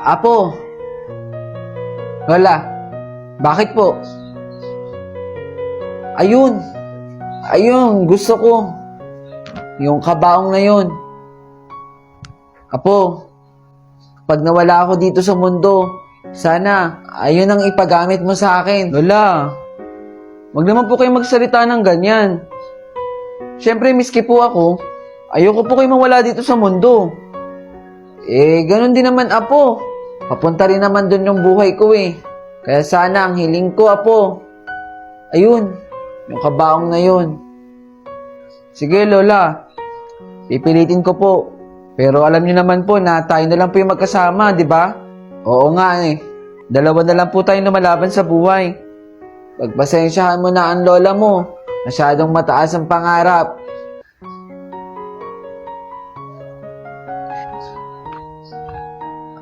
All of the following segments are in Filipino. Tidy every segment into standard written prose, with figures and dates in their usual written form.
Apo, Lola, bakit po? Ayun, ayun, gusto ko. Yung kabaong na yun. Apo, pag nawala ako dito sa mundo, sana, ayun ang ipagamit mo sa akin. Lola, wag naman po kayo magsalita ng ganyan. Siyempre, miski po ako, ayoko po kayo mawala dito sa mundo. Ganun din naman, Apo. Papunta rin naman dun yung buhay ko eh. Kaya sana ang hiling ko, Apo. Ayun, yung kabaong na yun. Sige, Lola. Pipilitin ko po. Pero alam niyo naman po na tayo na lang po yung magkasama, di ba? Oo nga eh. Dalawa na lang po tayo lumalaban sa buhay. Pagpasensyahan mo na ang lola mo. Masyadong mataas ang pangarap.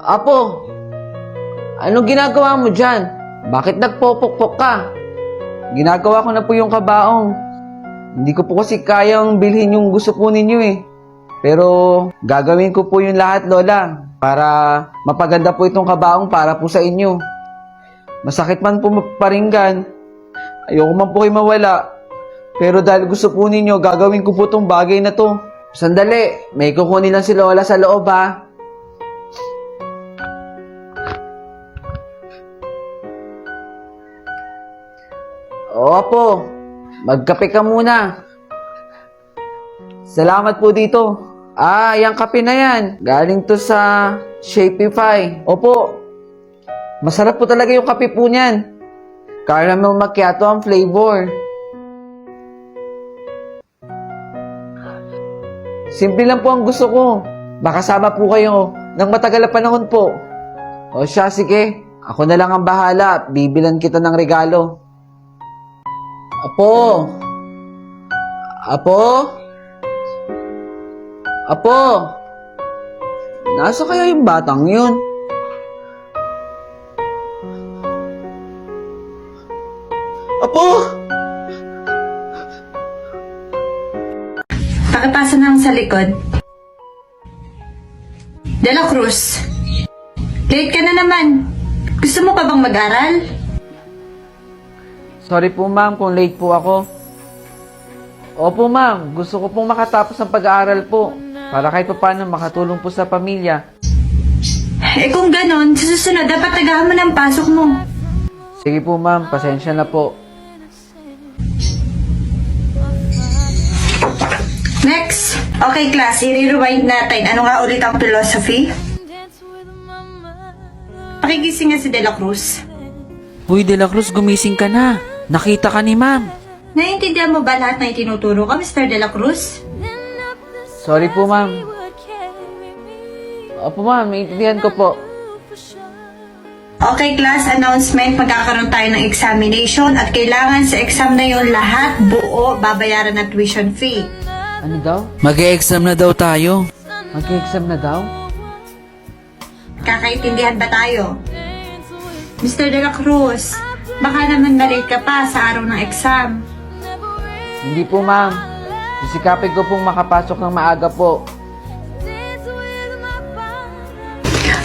Apo, anong ginagawa mo dyan? Bakit nagpopokpok ka? Ginagawa ko na po yung kabaong. Hindi ko po kasi kayang bilhin yung gusto po ninyo eh. Pero gagawin ko po yung lahat, Lola, para mapaganda po itong kabaong para po sa inyo. Masakit man po paringgan, ayoko man po kayo mawala. Pero dahil gusto po ninyo, gagawin ko po itong bagay na to. Sandali, may kukunin lang si Lola sa loob ha. Opo, magkape ka muna. Salamat po dito. Yung kape na yan. Galing to sa Shapify. Opo, masarap po talaga yung kape po niyan. Caramel macchiato ang flavor. Simple lang po ang gusto ko. Makasama po kayo ng matagal na panahon po. O siya, sige. Ako na lang ang bahala. Bibilan kita ng regalo. Apo! Apo! Apo! Nasa kaya yung batang yun? Apo! Pakipasa na sa likod. De La Cruz, late ka na naman. Gusto mo pa bang mag-aral? Sorry po ma'am kung late po ako. Opo ma'am, gusto ko pong makatapos ang pag-aaral po para kahit paano makatulong po sa pamilya. Kung ganon, sa susunod dapat tagahan mo ng pasok mo. Sige po ma'am, pasensya na po. Next! Okay class, i-rewind natin. Ano nga ulit ang philosophy? Pakigising nga si De La Cruz. Uy, De La Cruz, gumising ka na. Nakita ka ni ma'am. Naiintindihan mo ba lahat na itinuturo ko, Mr. De La Cruz? Sorry po ma'am. Opo ma'am, naiintindihan ko po. Okay class, announcement. Magkakaroon tayo ng examination at kailangan sa exam na yun lahat buo babayaran na tuition fee. Ano daw? Mag-e-exam na daw tayo. Mag-e-exam na daw? Kakaintindihan ba tayo? Mr. De La Cruz, baka naman na-late ka pa sa araw ng exam. Hindi po ma'am. Sisikapin ko pong makapasok ng maaga po.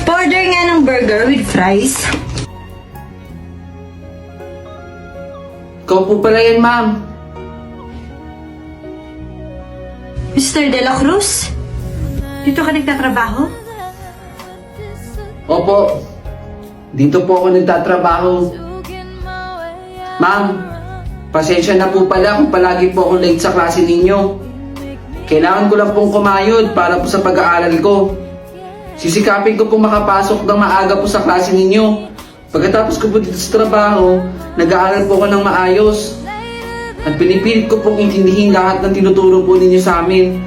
Order nga ng burger with fries. Ikaw po pala yan ma'am. Mr. De La Cruz, dito ka nagtatrabaho? Opo. Dito po ako nagtatrabaho. Ma'am, pasensya na po pala kung palagi po ako late sa klase ninyo. Kailangan ko lang pong kumayod para po sa pag-aaral ko. Sisikapin ko pong makapasok ng maaga po sa klase ninyo. Pagkatapos ko po dito sa trabaho, nag-aaral po ako ng maayos. At pinipilit ko pong intindihin lahat ng tinuturo po ninyo sa amin.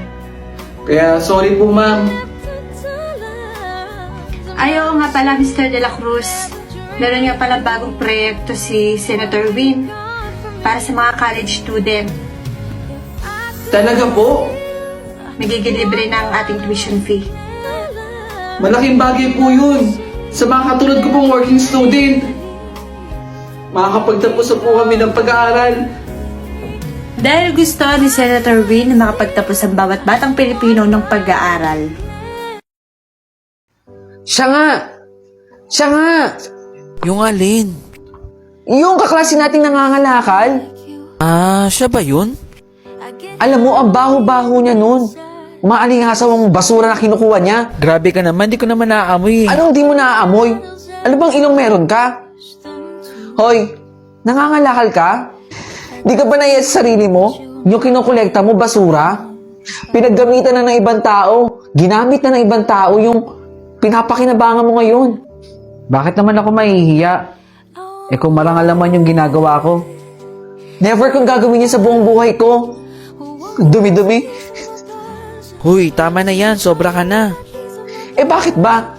Kaya sorry po ma'am. Ayaw nga pala, Mr. De La Cruz. Meron nga pala bagong proyekto si Senator Win para sa mga college student. Talaga po? Magiging libre na ang ating tuition fee. Malaking bagay po yun. Sa mga katulad ko pong working student. Makakapagtapos na po kami ng pag-aaral. Dahil gusto ni Senator Win na makapagtapos ang bawat batang Pilipino ng pag-aaral. Siya nga! Siya nga! Yung alin? Yung kaklase nating nangangalakal. Ah, siya ba yun? Alam mo, ang baho-baho niya nun. Umaalingasaw ang basura na kinukuha niya. Grabe ka naman, di ko naman naaamoy. Anong di mo naaamoy? Ano bang ilong meron ka? Hoy, nangangalakal ka? Di ka ba naiya sa sarili mo? Yung kinukolekta mo, basura? Pinaggamitan na ng ibang tao. Ginamit na ng ibang tao yung pinapakinabangan mo ngayon. Bakit naman ako mahihiya? Eh kung marangal naman yung ginagawa ko. Never kong gagawin yan sa buong buhay ko. Dumi-dumi. Huy, tama na yan, sobra ka na. Eh bakit ba?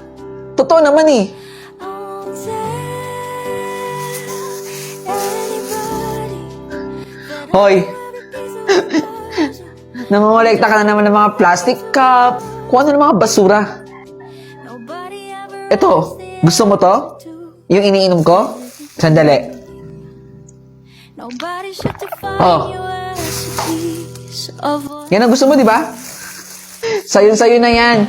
Totoo naman eh. Hoy! Namamolekta ka na naman ng mga plastic cup, kung ano ng mga basura. Eto, gusto mo to? Yung iniinom ko? Sandali. Oh. Yan ang gusto mo, di ba? Sayo na yan.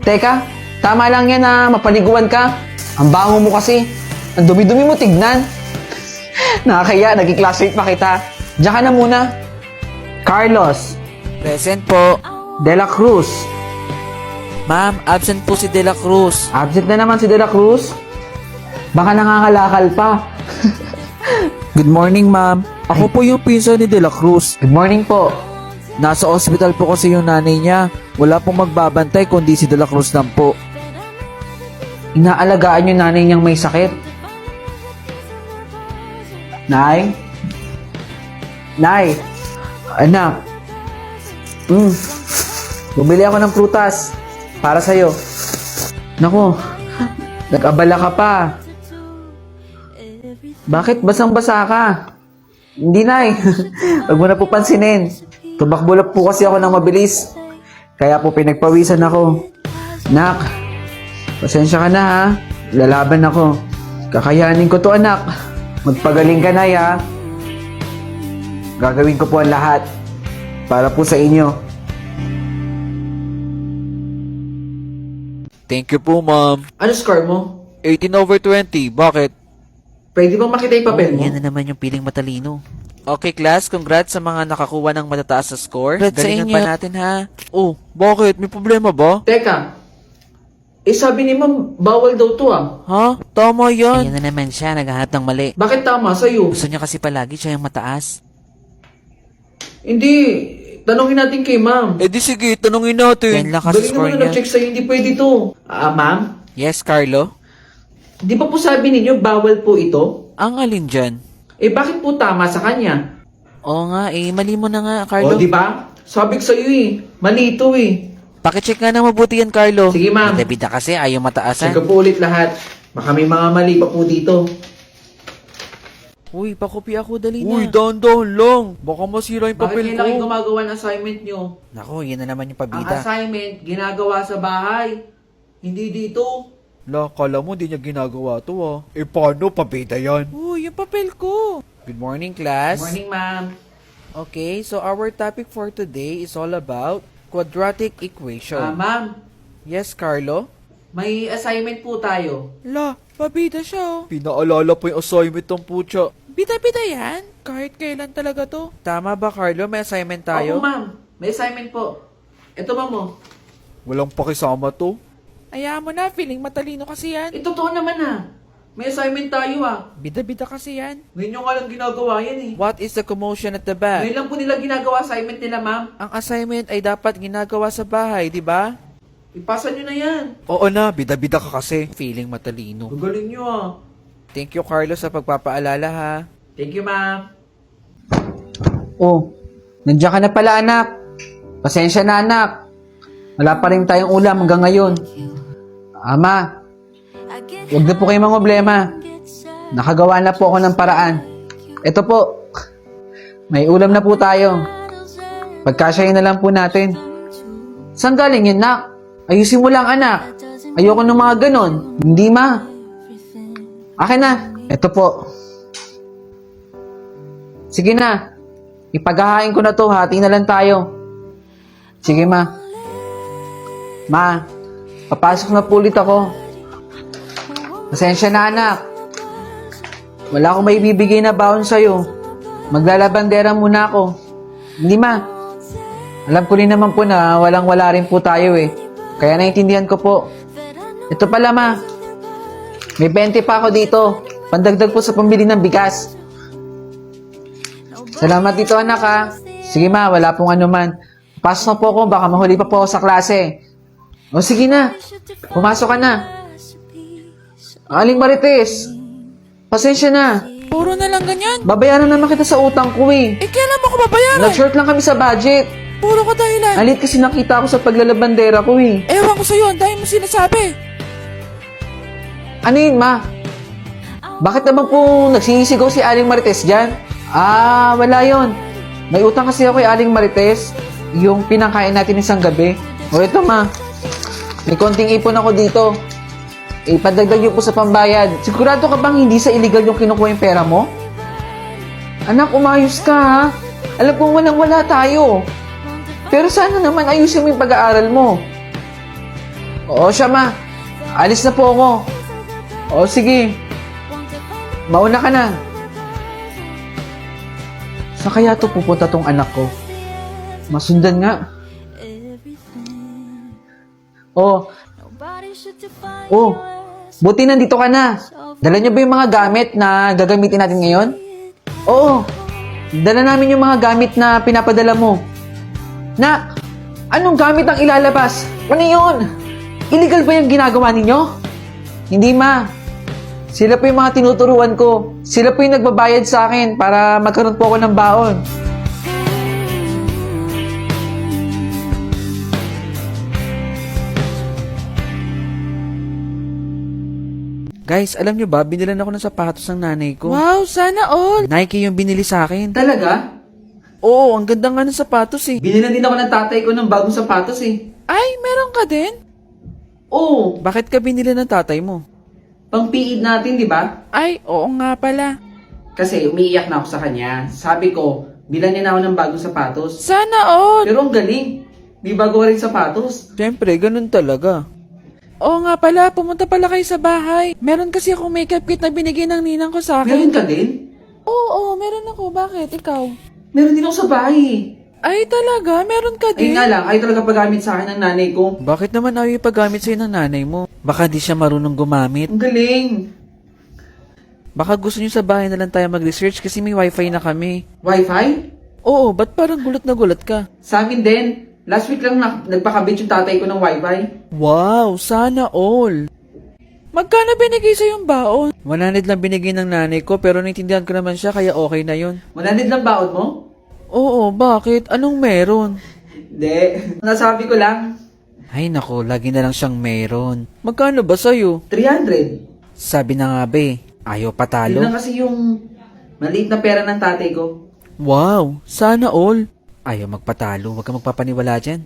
Teka, tama lang yan na mapaliguan ka. Ang bango mo kasi. Ang dumi-dumi mo tignan. Nakakaya, nagki-classmate pa kita. Diyan ka na muna. Carlos Present po. De La Cruz. Ma'am, absent po si De La Cruz. Absent na naman si De La Cruz. Baka nangangalakal pa. Good morning, ma'am. Ako po yung pinsan ni De La Cruz. Good morning po. Nasa ospital po kasi yung nanay niya. Wala pong magbabantay kundi si De La Cruz lang po. Inaalagaan yung nanay niyang may sakit. Nay? Nay? Anak? Bumili ako ng prutas. Para sa'yo. Naku, nag-abala ka pa. Bakit basang-basa ka? Hindi, Nay. Huwag mo na po pansinin. Tumakbo po kasi ako ng mabilis. Kaya po pinagpawisan ako. Nak, pasensya ka na ha. Lalaban ako. Kakayanin ko to, anak. Magpagaling ka, Nay, ha. Gagawin ko po ang lahat. Para po sa inyo. Thank you po, ma'am. Ano score mo? 18/20. Bakit? Pwede bang makita yung papel mo? Yan na naman yung piling matalino. Okay, class. Congrats sa mga nakakuha ng matataas na score. Congrats sa Galingan inyo. pa natin, ha? Oh, bakit? May problema ba? Teka. Sabi ni ma'am, bawal daw to ah. Ha? Tama yan. Ayan na naman siya, naghahanap ng mali. Bakit tama sa'yo? Gusto niya kasi palagi siya yung mataas. Hindi. Tanungin natin kay ma'am. Eh di sige, tanungin natin. Yan lang kasi Galing score naman niya. nag-check sa'yo, hindi pwede to. Ma'am? Yes, Carlo? Di ba po sabi ninyo, bawal po ito? Ang alin dyan? Bakit po tama sa kanya? Oo nga, mali mo na nga, Carlo. O, di ba? Sabi ko sa'yo mali ito Pakicheck nga na mabuti yan, Carlo. Sige ma'am, Bida kasi, ayaw mataasan. check ko po ulit lahat. Baka may mga mali pa po dito. Uy, pakopya ako, dali na. Uy, dahan-dahan lang. Baka masira yung Bakit papel ngayon ko. lang gumagawa ng assignment nyo? Naku, yan na naman yung Ang pabida. assignment, ginagawa sa bahay. Hindi dito. La, kala mo di niya ginagawa to ah. Eh paano? Pabida yan. Uy, yung papel ko. Good morning, class. Morning, ma'am. Okay, so our topic for today is all about quadratic equation. Ma'am, Yes, Carlo? may assignment po tayo. La, pabida siya oh. Pinaalala pa yung assignment ng putya. Bida-bida yan. Kahit kailan talaga to. Tama ba, Carlo? May assignment Opo, tayo? ma'am. May assignment po. Ito, ma'am, mo. Walang pakisama to. Ayaw mo na, feeling matalino kasi yan. Totoo naman May assignment tayo Bida-bida kasi yan. Ngayon nyo nga lang ginagawa yan What is the commotion at the back? Ngayon lang po nila ginagawa assignment nila, ma'am. Ang assignment ay dapat ginagawa sa bahay, di ba? Ipasa nyo na yan. Oo na, bida-bida ka kasi. Feeling matalino. Gagaling nyo Thank you, Carlo, sa pagpapaalala ha. Thank you, ma'am. Oh, nandiyan ka na pala, anak. Pasensya na, anak. Wala pa rin tayong ulam hanggang ngayon. Ama, huwag na po kayong problema. Nakagawa na po ako ng paraan. Ito po, may ulam na po tayo. Pagkasyahin na lang po natin. Saan galing yun, nak? Ayusin mo lang, anak. Ayoko ng mga ganon. Hindi, ma. Akin na. Ito po. Sige na. Ipaghahain ko na to. Hati na lang tayo. Sige, ma. Ma, papasok na po ulit ako. Pasensya na, anak. Wala akong may bibigay na baon sa'yo. Maglalabandera muna ako. Hindi, ma. Alam ko rin naman po na walang-wala rin po tayo eh. Kaya naiintindihan ko po. Ito pala, ma. May 20 pa ako dito. Pandagdag po sa pambili ng bigas. Salamat dito, anak, ha. Sige, ma. Wala pong anuman. Pasok na po ako. Baka mahuli pa po ako sa klase. O, sige na. Pumasok ka na. Aling Marites. Pasensya na. Puro na lang ganyan. Babayaran naman kita sa utang ko eh. Eh, kailan mo ako babayaran? Nag-short lang kami sa budget. Puro ka dahilan. Alit kasi nakita ko sa paglalabandera ko eh. Ewan ko sa'yo, ang dahil mo sinasabi. Ano yun, ma? Bakit naman po nagsisigaw si Aling Marites dyan? Ah, wala yon. May utang kasi ako kay Aling Marites. Yung pinangkain natin isang gabi. O ito, ma. May konting ipon ako dito. Ipadagdag yun po sa pambayad. Sigurado ka bang hindi sa illegal yung kinukuha yung pera mo? Anak, umayos ka ha. Alam kong walang-wala tayo. Pero sana naman ayusin mo yung pag-aaral mo. Oo siya, ma. Alis na po ako. Oo, sige. Mauna ka na. Saan kaya to pupunta tong anak ko? Masundan nga. Oh. Oh. Buti nandito ka na. Dala niyo ba yung mga gamit na gagamitin natin ngayon? Oo. Dala namin yung mga gamit na pinapadala mo. Nak, anong gamit ang ilalabas? Ano yun? Illegal ba yung ginagawa ninyo? Hindi, ma. Sila po yung mga tinuturuan ko. Sila po yung nagbabayad sa akin para magkaroon po ako ng baon. Guys, alam nyo ba, binilan ako ng sapatos ng nanay ko. Wow, sana all. Nike yung binili sa akin. Talaga? Oo, ang ganda nga ng sapatos eh. Binilan din ako ng tatay ko ng bagong sapatos eh. Ay, meron ka din? Oo, Bakit ka binili ng tatay mo? pang PE natin, di ba? Ay, oo nga pala. Kasi umiiyak na ako sa kanya. Sabi ko, bilan niya na ako ng bagong sapatos. Sana all. Pero ang galing. Di bago rin sapatos. Siyempre, ganun talaga. Oo nga pala, pumunta pala kayo sa bahay. Meron kasi akong makeup kit na binigay ng ninang ko sa akin. Meron ka din? Oo, meron ako. Bakit? Ikaw? Meron din ako sa bahay eh. Ay, talaga? Meron ka Ayun din? nga lang, ay talaga paggamit sa akin ng nanay ko. Bakit naman ayaw ipagamit sa'yo ng nanay mo? Baka di siya marunong gumamit. Ang galing. Baka gusto niyo sa bahay na lang tayo mag-research kasi may wifi na kami. Wi-Fi? Oo, ba't parang gulat na gulat ka? Sa amin din. Last week lang nagpakabit yung tatay ko ng Wi-Fi. Wow, sana all. Magkano binigay sa yung baon? 100 lang binigay ng nanay ko pero naintindihan ko naman siya kaya okay na yun. 100 lang baon mo? Oo, bakit? Anong meron? Hindi. Nasabi ko lang. Ay nako, lagi na lang siyang meron. Magkano ba sa'yo? 300. Sabi na nga be, ayaw Yun patalo. lang kasi yung maliit na pera ng tatay ko. Wow, sana all. Ayaw magpatalo, huwag ka magpapaniwala dyan.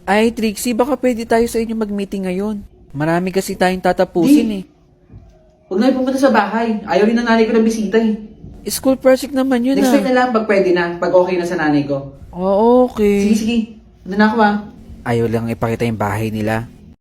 Ay, Trixie, baka pwede tayo sa inyo mag-meeting ngayon. Marami kasi tayong tatapusin eh. Huwag na pumunta sa bahay. Ayaw rin ng nanay ko ng bisita eh. School project naman yun Next ah. week na lang pag pwede na. Pag okay na sa nanay ko. Oo, okay. Sige, sige. Ano na ako ah. Ayaw lang ipakita yung bahay nila.